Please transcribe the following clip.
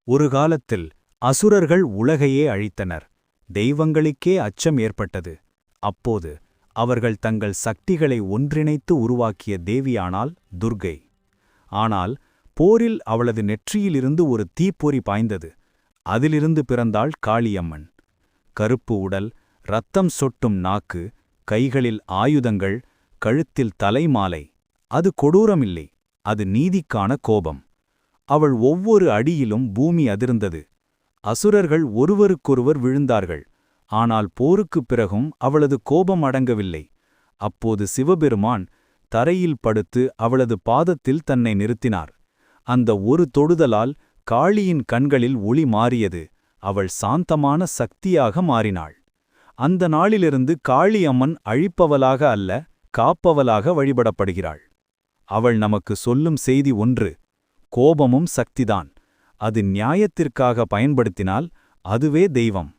ஒரு காலத்தில் அசுரர்கள் உலகையே அழித்தனர். தெய்வங்களுக்கே அச்சம் ஏற்பட்டது. அப்போது அவர்கள் தங்கள் சக்திகளை ஒன்றிணைத்து உருவாக்கிய தேவியானாள் துர்க்கை. ஆனால் போரில் அவளது நெற்றியிலிருந்து ஒரு தீப்பொறி பாய்ந்தது. அதிலிருந்து பிறந்தாள் காளியம்மன். கருப்பு உடல், இரத்தம் சொட்டும் நாக்கு, கைகளில் ஆயுதங்கள், கழுத்தில் தலைமாலை. அது கொடூரமில்லை, அது நீதிக்கான கோபம். அவள் ஒவ்வொரு அடியிலும் பூமி அதிர்ந்தது. அசுரர்கள் ஒருவருக்கொருவர் விழுந்தார்கள். ஆனால் போருக்குப் பிறகும் அவளது கோபம் அடங்கவில்லை. அப்போது சிவபெருமான் தரையில் படுத்து அவளது பாதத்தில் தன்னை நிறுத்தினார். அந்த ஒரு தொடுதலால் காளியின் கண்களில் ஒளி மாறியது. அவள் சாந்தமான சக்தியாக மாறினாள். அந்த நாளிலிருந்து காளி அம்மன் அழிப்பவளாக அல்ல, காப்பவளாக வழிபடப்படுகிறாள். அவள் நமக்கு சொல்லும் செய்தி ஒன்று: கோபமும் சக்திதான். அது நியாயத்திற்காக பயன்படுத்தினால் அதுவே தெய்வம்.